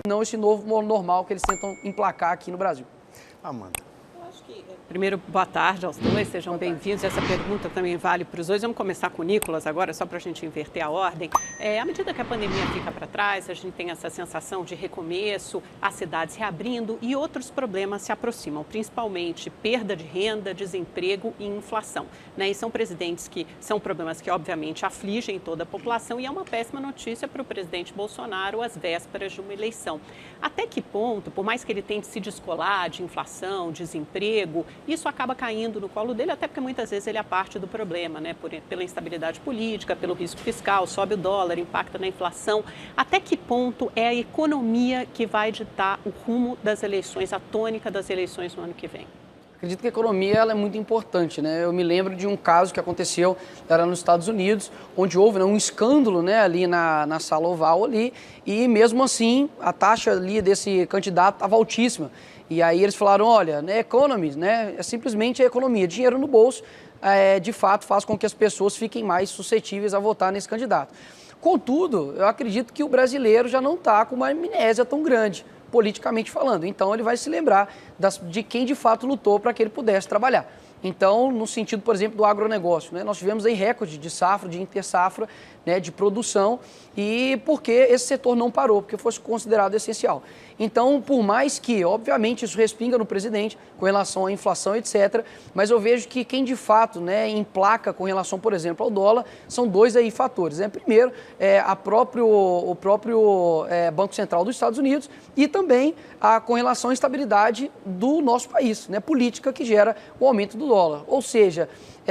não esse novo normal que eles tentam emplacar aqui no Brasil. Amanda. Primeiro, boa tarde aos dois, sejam bem-vindos. Essa pergunta também vale para os dois. Vamos começar com o Nicolas agora, só para a gente inverter a ordem. À medida que a pandemia fica para trás, a gente tem essa sensação de recomeço, as cidades reabrindo e outros problemas se aproximam, principalmente perda de renda, desemprego e inflação. E são são problemas que, obviamente, afligem toda a população e é uma péssima notícia para o presidente Bolsonaro às vésperas de uma eleição. Até que ponto, por mais que ele tente se descolar de inflação, desemprego, isso acaba caindo no colo dele, até porque muitas vezes ele é parte do problema, pela instabilidade política, pelo risco fiscal, sobe o dólar, impacta na inflação. Até que ponto é a economia que vai ditar o rumo das eleições, a tônica das eleições no ano que vem? Acredito que a economia ela é muito importante, Eu me lembro de um caso que aconteceu, era nos Estados Unidos, onde houve um escândalo, ali na sala oval ali, e mesmo assim a taxa ali desse candidato estava altíssima. E aí eles falaram, olha, economy, é simplesmente a economia, dinheiro no bolso, de fato faz com que as pessoas fiquem mais suscetíveis a votar nesse candidato. Contudo, eu acredito que o brasileiro já não está com uma amnésia tão grande, politicamente falando. Então ele vai se lembrar de quem de fato lutou para que ele pudesse trabalhar. Então, no sentido, por exemplo, do agronegócio, nós tivemos aí recorde de safra, de intersafra, de produção, e porque esse setor não parou, porque fosse considerado essencial. Então, por mais que, obviamente, isso respinga no presidente com relação à inflação, etc., mas eu vejo que quem de fato emplaca com relação, por exemplo, ao dólar, são dois aí fatores. Primeiro, o próprio Banco Central dos Estados Unidos e também com relação à estabilidade do nosso país, política que gera o aumento do dólar. Ou seja,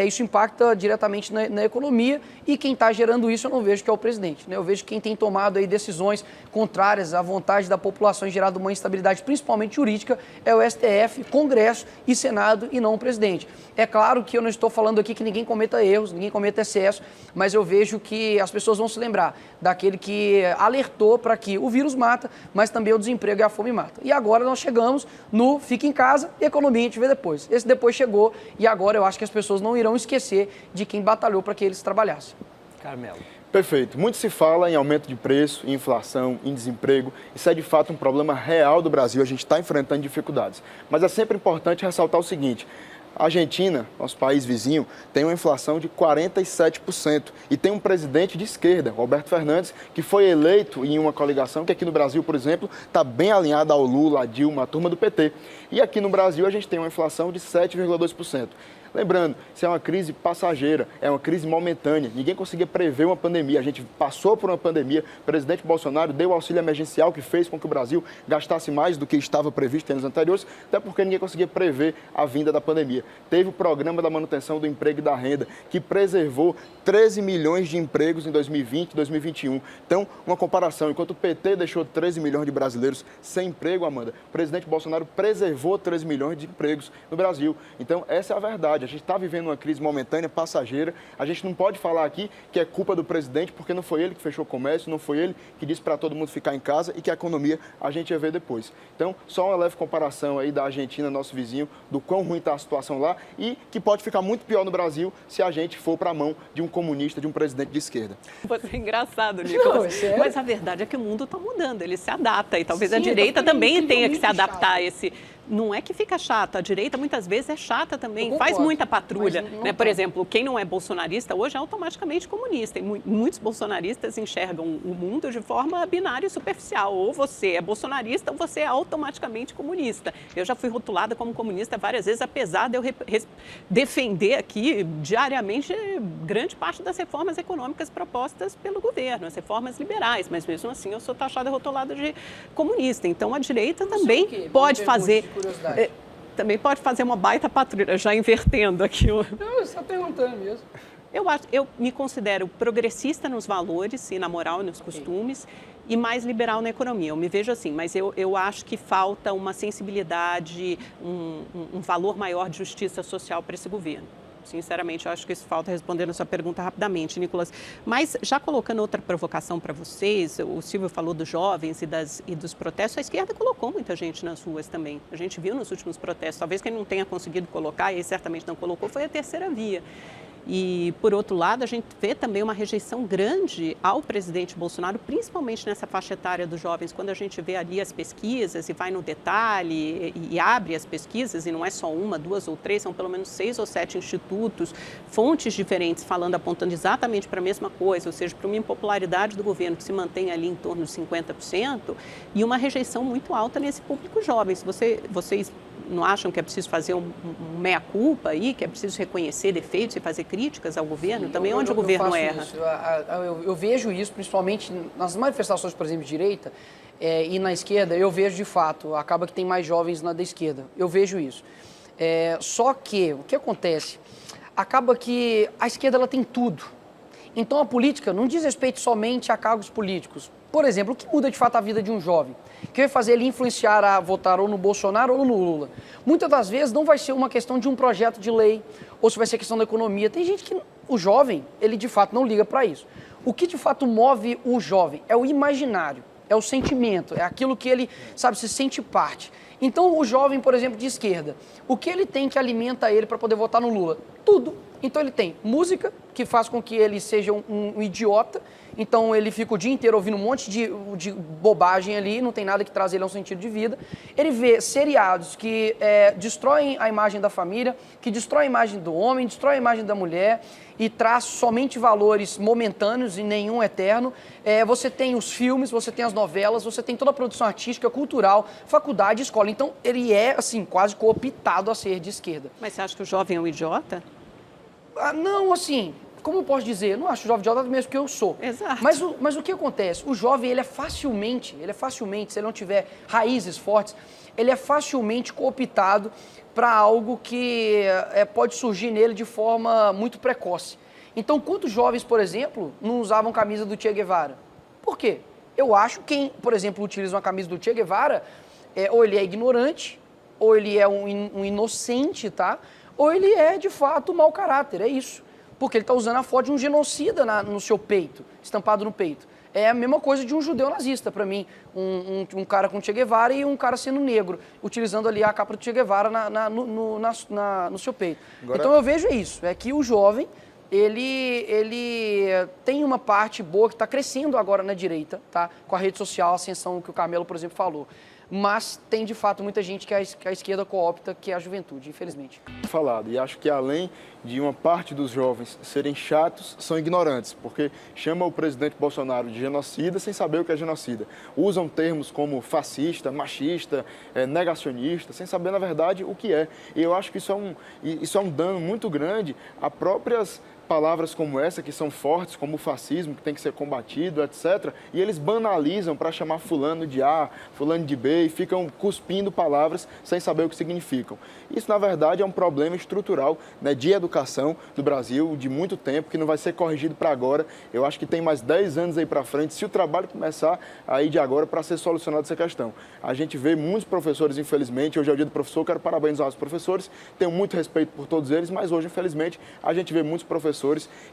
isso impacta diretamente na economia e quem está gerando isso eu não vejo que é o presidente. Eu vejo que quem tem tomado aí decisões contrárias à vontade da população e gerado uma instabilidade, principalmente jurídica, é o STF, Congresso e Senado e não o presidente. É claro que eu não estou falando aqui que ninguém cometa erros, ninguém cometa excesso, mas eu vejo que as pessoas vão se lembrar daquele que alertou para que o vírus mata, mas também o desemprego e a fome mata. E agora nós chegamos no fica em casa, economia a gente vê depois. Esse depois chegou e agora eu acho que as pessoas não irão esquecer de quem batalhou para que eles trabalhassem. Carmelo. Perfeito. Muito se fala em aumento de preço, em inflação, em desemprego. Isso é de fato um problema real do Brasil, a gente está enfrentando dificuldades. Mas é sempre importante ressaltar o seguinte: a Argentina, nosso país vizinho, tem uma inflação de 47% e tem um presidente de esquerda, Roberto Fernandes, que foi eleito em uma coligação que aqui no Brasil, por exemplo, está bem alinhada ao Lula, à Dilma, à turma do PT. E aqui no Brasil a gente tem uma inflação de 7,2%. Lembrando, isso é uma crise passageira, é uma crise momentânea. Ninguém conseguia prever uma pandemia. A gente passou por uma pandemia. O presidente Bolsonaro deu o auxílio emergencial que fez com que o Brasil gastasse mais do que estava previsto em anos anteriores, até porque ninguém conseguia prever a vinda da pandemia. Teve o programa da manutenção do emprego e da renda, que preservou 13 milhões de empregos em 2020 e 2021. Então, uma comparação, enquanto o PT deixou 13 milhões de brasileiros sem emprego, Amanda, o presidente Bolsonaro preservou 13 milhões de empregos no Brasil. Então, essa é a verdade. A gente está vivendo uma crise momentânea, passageira. A gente não pode falar aqui que é culpa do presidente, porque não foi ele que fechou o comércio, não foi ele que disse para todo mundo ficar em casa e que a economia a gente ia ver depois. Então, só uma leve comparação aí da Argentina, nosso vizinho, do quão ruim está a situação lá e que pode ficar muito pior no Brasil se a gente for para a mão de um comunista, de um presidente de esquerda. Pode ser engraçado, Nicolas. Não, mas a verdade é que o mundo está mudando, ele se adapta e talvez Sim, a direita também tenha que se chato. adaptar a esse... Não é que fica chato, a direita muitas vezes é chata também, faz muita patrulha. Por exemplo, quem não é bolsonarista hoje é automaticamente comunista. E muitos bolsonaristas enxergam o mundo de forma binária e superficial. Ou você é bolsonarista ou você é automaticamente comunista. Eu já fui rotulada como comunista várias vezes, apesar de eu defender aqui diariamente grande parte das reformas econômicas propostas pelo governo, as reformas liberais, mas mesmo assim eu sou taxada e rotulada de comunista. Então a direita também pode fazer... Também pode fazer uma baita patrulha, já invertendo aqui. Não, você está perguntando mesmo. Eu me considero progressista nos valores e na moral e nos costumes e mais liberal na economia. Eu me vejo assim, mas eu acho que falta uma sensibilidade, um valor maior de justiça social para esse governo. Sinceramente, eu acho que isso falta, respondendo a sua pergunta rapidamente, Nicolas. Mas, já colocando outra provocação para vocês, o Silvio falou dos jovens e dos protestos, a esquerda colocou muita gente nas ruas também. A gente viu nos últimos protestos, talvez quem não tenha conseguido colocar, e certamente não colocou, foi a terceira via. E, por outro lado, a gente vê também uma rejeição grande ao presidente Bolsonaro, principalmente nessa faixa etária dos jovens. Quando a gente vê ali as pesquisas e vai no detalhe e abre as pesquisas, e não é só uma, duas ou três, são pelo menos 6 ou 7 institutos, fontes diferentes falando, apontando exatamente para a mesma coisa, ou seja, para uma impopularidade do governo que se mantém ali em torno de 50% e uma rejeição muito alta nesse público jovem. Se vocês não acham que é preciso fazer um meia-culpa aí, que é preciso reconhecer defeitos e fazer críticas ao governo? Sim, também onde o governo erra? Eu vejo isso, principalmente nas manifestações, por exemplo, de direita e na esquerda, eu vejo de fato, acaba que tem mais jovens na da esquerda, eu vejo isso. Só que, o que acontece? Acaba que a esquerda ela tem tudo. Então a política não diz respeito somente a cargos políticos. Por exemplo, o que muda de fato a vida de um jovem? O que vai fazer ele influenciar a votar ou no Bolsonaro ou no Lula? Muitas das vezes não vai ser uma questão de um projeto de lei, ou se vai ser questão da economia. Tem gente que, o jovem, ele de fato não liga para isso. O que de fato move o jovem é o imaginário, é o sentimento, é aquilo que ele, sabe, se sente parte. Então o jovem, por exemplo, de esquerda, o que ele tem que alimenta ele para poder votar no Lula? Tudo. Então ele tem música, que faz com que ele seja um idiota, então ele fica o dia inteiro ouvindo um monte de bobagem ali, não tem nada que traz ele a um sentido de vida. Ele vê seriados que destroem a imagem da família, que destroem a imagem do homem, destroem a imagem da mulher e traz somente valores momentâneos e nenhum eterno. Você tem os filmes, você tem as novelas, você tem toda a produção artística, cultural, faculdade, escola. Então ele é, assim, quase cooptado a ser de esquerda. Mas você acha que o jovem é um idiota? Não, assim, como eu posso dizer? Eu não acho o jovem idiota mesmo que eu sou. Exato. Mas o que acontece? O jovem, ele é facilmente, se ele não tiver raízes fortes, ele é facilmente cooptado para algo que pode surgir nele de forma muito precoce. Então, quantos jovens, por exemplo, não usavam camisa do Che Guevara? Por quê? Eu acho que quem, por exemplo, utiliza uma camisa do Che Guevara, ou ele é ignorante, ou ele é um inocente, tá? Ou ele é, de fato, mau caráter, é isso. Porque ele está usando a foto de um genocida no seu peito, estampado no peito. É a mesma coisa de um judeu nazista, para mim. Um cara com Che Guevara e um cara sendo negro, utilizando ali a capa do Che Guevara no seu peito. Agora... Então eu vejo isso, é que o jovem, ele tem uma parte boa que está crescendo agora na direita, tá? Com a rede social, a ascensão que o Carmelo, por exemplo, falou. Mas tem, de fato, muita gente que a esquerda coopta, que é a juventude, infelizmente. Falado, e acho que além de uma parte dos jovens serem chatos, são ignorantes, porque chamam o presidente Bolsonaro de genocida sem saber o que é genocida. Usam termos como fascista, machista, negacionista, sem saber, na verdade, o que é. E eu acho que isso é um dano muito grande a próprias palavras como essa, que são fortes, como o fascismo, que tem que ser combatido, etc. E eles banalizam para chamar fulano de A, fulano de B, e ficam cuspindo palavras sem saber o que significam. Isso, na verdade, é um problema estrutural, né, de educação do Brasil, de muito tempo, que não vai ser corrigido para agora. Eu acho que tem mais 10 anos aí para frente, se o trabalho começar aí de agora, para ser solucionada essa questão. A gente vê muitos professores, infelizmente, hoje é o dia do professor, quero parabenizar os professores, tenho muito respeito por todos eles, mas hoje, infelizmente, a gente vê muitos professores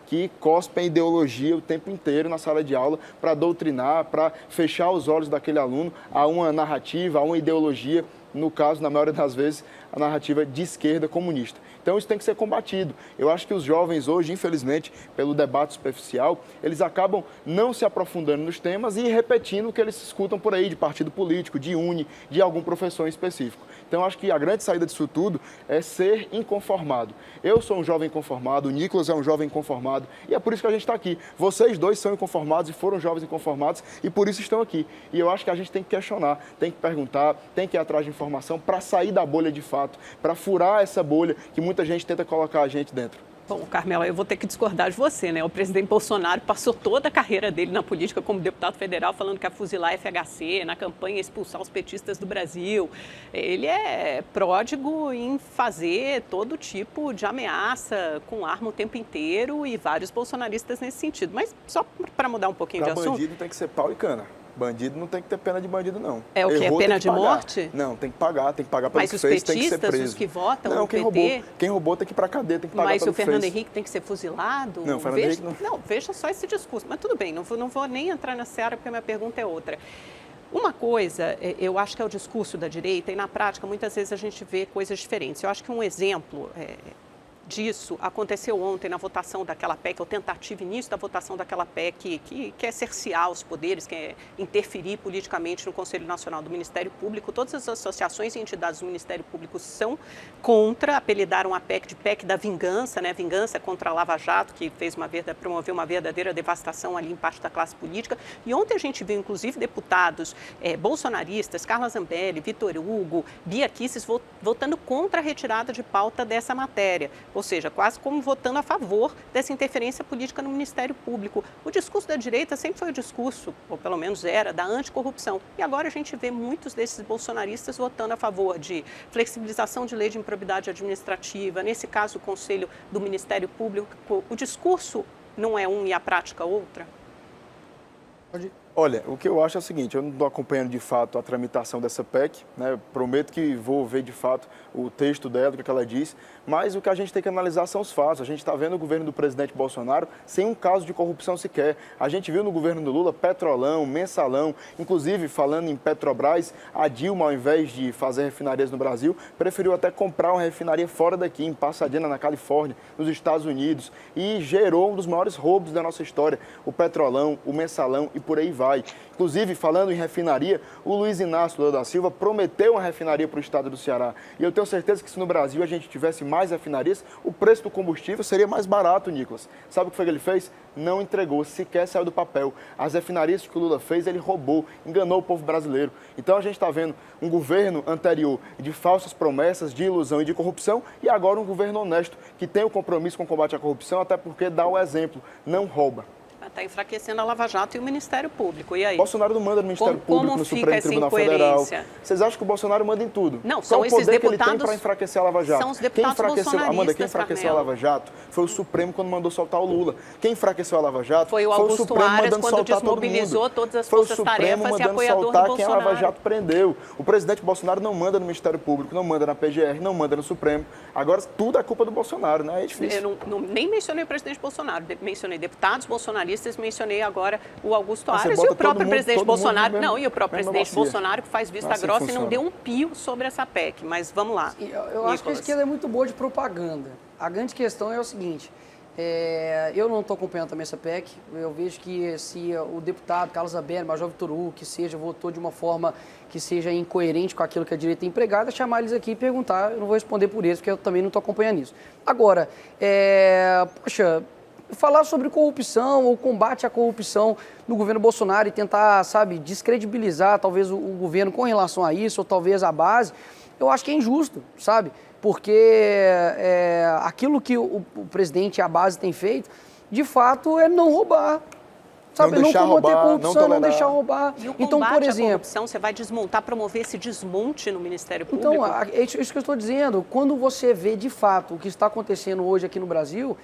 que cospem ideologia o tempo inteiro na sala de aula para doutrinar, para fechar os olhos daquele aluno a uma narrativa, a uma ideologia, no caso, na maioria das vezes, a narrativa de esquerda comunista. Então isso tem que ser combatido. Eu acho que os jovens hoje, infelizmente, pelo debate superficial, eles acabam não se aprofundando nos temas e repetindo o que eles escutam por aí de partido político, de uni, de algum professor em específico. Então eu acho que a grande saída disso tudo é ser inconformado. Eu sou um jovem inconformado, o Nicolas é um jovem inconformado e é por isso que a gente está aqui. Vocês dois são inconformados e foram jovens inconformados e por isso estão aqui. E eu acho que a gente tem que questionar, tem que perguntar, tem que ir atrás de informação para sair da bolha de fato, para furar essa bolha que muita gente tenta colocar a gente dentro. Bom, Carmela, eu vou ter que discordar de você, né? O presidente Bolsonaro passou toda a carreira dele na política como deputado federal falando que ia fuzilar a FHC, na campanha expulsar os petistas do Brasil. Ele é pródigo em fazer todo tipo de ameaça com arma o tempo inteiro e vários bolsonaristas nesse sentido. Mas só para mudar um pouquinho de assunto... Para bandido tem que ser pau e cana. Bandido não tem que ter pena de bandido, não. É o que? É pena de morte? Não, tem que pagar pelo que fez, tem que ser preso. Mas os petistas, os que votam, não, quem roubou tem que ir pra cadeia, tem que pagar pelo que fez. Mas o Fernando Henrique tem que ser fuzilado? Não, o Fernando Henrique não... Não, veja só esse discurso. Mas tudo bem, não vou nem entrar nessa seara porque a minha pergunta é outra. Uma coisa, eu acho que é o discurso da direita e na prática muitas vezes a gente vê coisas diferentes. Eu acho que um exemplo disso aconteceu ontem na votação daquela PEC, ou tentativa início da votação daquela PEC, que quer cercear os poderes, quer interferir politicamente no Conselho Nacional do Ministério Público. Todas as associações e entidades do Ministério Público são contra, apelidaram a PEC de PEC da vingança, né? Vingança contra a Lava Jato, que promoveu uma verdadeira devastação ali em parte da classe política. E ontem a gente viu, inclusive, deputados bolsonaristas, Carla Zambelli, Vitor Hugo, Bia Kicis, votando contra a retirada de pauta dessa matéria. Ou seja, quase como votando a favor dessa interferência política no Ministério Público. O discurso da direita sempre foi o discurso, ou pelo menos era, da anticorrupção. E agora a gente vê muitos desses bolsonaristas votando a favor de flexibilização de lei de improbidade administrativa, nesse caso o Conselho do Ministério Público. O discurso não é um e a prática outra? Olha, o que eu acho é o seguinte, eu não estou acompanhando de fato a tramitação dessa PEC, né? Prometo que vou ver de fato o texto dela, o que ela diz, mas o que a gente tem que analisar são os fatos. A gente está vendo o governo do presidente Bolsonaro sem um caso de corrupção sequer. A gente viu no governo do Lula Petrolão, Mensalão, inclusive falando em Petrobras, a Dilma, ao invés de fazer refinarias no Brasil, preferiu até comprar uma refinaria fora daqui, em Pasadena, na Califórnia, nos Estados Unidos, e gerou um dos maiores roubos da nossa história, o Petrolão, o Mensalão e por aí vai. Inclusive, falando em refinaria, o Luiz Inácio Lula da Silva prometeu uma refinaria para o estado do Ceará. E eu tenho certeza que se no Brasil a gente tivesse mais refinarias, o preço do combustível seria mais barato, Nicolas. Sabe o que foi que ele fez? Não entregou, sequer saiu do papel. As refinarias que o Lula fez, ele roubou, enganou o povo brasileiro. Então a gente está vendo um governo anterior de falsas promessas, de ilusão e de corrupção, e agora um governo honesto, que tem o compromisso com o combate à corrupção, até porque dá o exemplo, não rouba. Está enfraquecendo a Lava Jato e o Ministério Público. E aí? Bolsonaro não manda no Ministério Público, no Supremo Tribunal Federal. Vocês acham que o Bolsonaro manda em tudo? Não, são esses deputados. Qual o poder que ele tem para enfraquecer a Lava Jato? São os deputados bolsonaristas, Amanda, quem enfraqueceu a Lava Jato foi o Supremo quando mandou soltar o Lula. Quem enfraqueceu a Lava Jato foi o Augusto Supremo Aras mandando quando soltar desmobilizou todas as foi o forças-tarefas Supremo e apoiador do soltar quem a Bolsonaro. Lava Jato prendeu. O presidente Bolsonaro não manda no Ministério Público, não manda na PGR, não manda no Supremo. Agora tudo é culpa do Bolsonaro, né? É difícil. Eu nem mencionei o presidente Bolsonaro, mencionei deputados bolsonaristas, mencionei agora o Augusto Aras e o próprio presidente Bolsonaro. Não, e o próprio presidente Bolsonaro que faz vista grossa e não deu um pio sobre essa PEC. Mas vamos lá. Eu acho que a esquerda é muito boa de propaganda. A grande questão é o seguinte, eu não estou acompanhando também essa PEC, eu vejo que se o deputado Carlos Zambelli, Major Vitor Hugo, que seja, votou de uma forma que seja incoerente com aquilo que a direita tem empregado, é chamar eles aqui e perguntar, eu não vou responder por eles, porque eu também não estou acompanhando isso. Agora, poxa, falar sobre corrupção ou combate à corrupção no governo Bolsonaro e tentar, sabe, descredibilizar talvez o governo com relação a isso, ou talvez a base, eu acho que é injusto, sabe? Porque aquilo que o presidente e a base têm feito, de fato, é não roubar. Sabe, não combater corrupção, não deixar roubar. E o combate por exemplo, à corrupção, você vai desmontar, promover esse desmonte no Ministério Público? Então, é isso que eu estou dizendo. Quando você vê, de fato, o que está acontecendo hoje aqui no Brasil,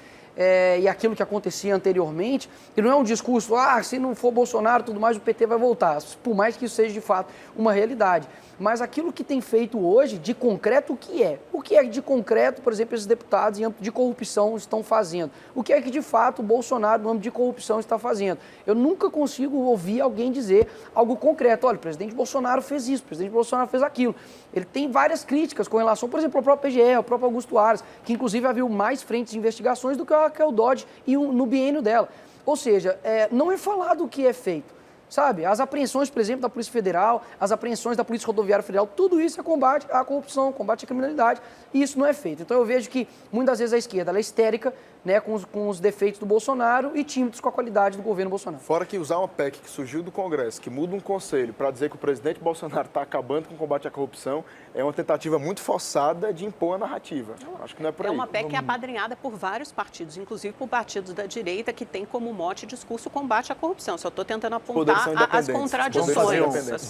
e aquilo que acontecia anteriormente, e não é um discurso, se não for Bolsonaro, tudo mais, o PT vai voltar, por mais que isso seja, de fato, uma realidade. Mas aquilo que tem feito hoje, de concreto, o que é? O que é de concreto, por exemplo, esses deputados em âmbito de corrupção estão fazendo? O que é que, de fato, o Bolsonaro, no âmbito de corrupção, está fazendo? Eu nunca consigo ouvir alguém dizer algo concreto. Olha, o presidente Bolsonaro fez isso, o presidente Bolsonaro fez aquilo. Ele tem várias críticas com relação, por exemplo, ao próprio PGR, ao próprio Augusto Aras, que, inclusive, havia mais frentes de investigações do que o Dodge e no biênio dela. Ou seja, não é falado o que é feito. Sabe, as apreensões, por exemplo, da Polícia Federal, as apreensões da Polícia Rodoviária Federal, tudo isso é combate à corrupção, combate à criminalidade, e isso não é feito. Então eu vejo que muitas vezes a esquerda ela é histérica, né, com os defeitos do Bolsonaro e tímidos com a qualidade do governo Bolsonaro. Fora que usar uma PEC que surgiu do Congresso, que muda um conselho para dizer que o presidente Bolsonaro está acabando com o combate à corrupção, é uma tentativa muito forçada de impor a narrativa. Acho que não é por aí. É uma PEC que é apadrinhada por vários partidos, inclusive por partidos da direita que tem como mote discurso combate à corrupção. Só estou tentando apontar as contradições.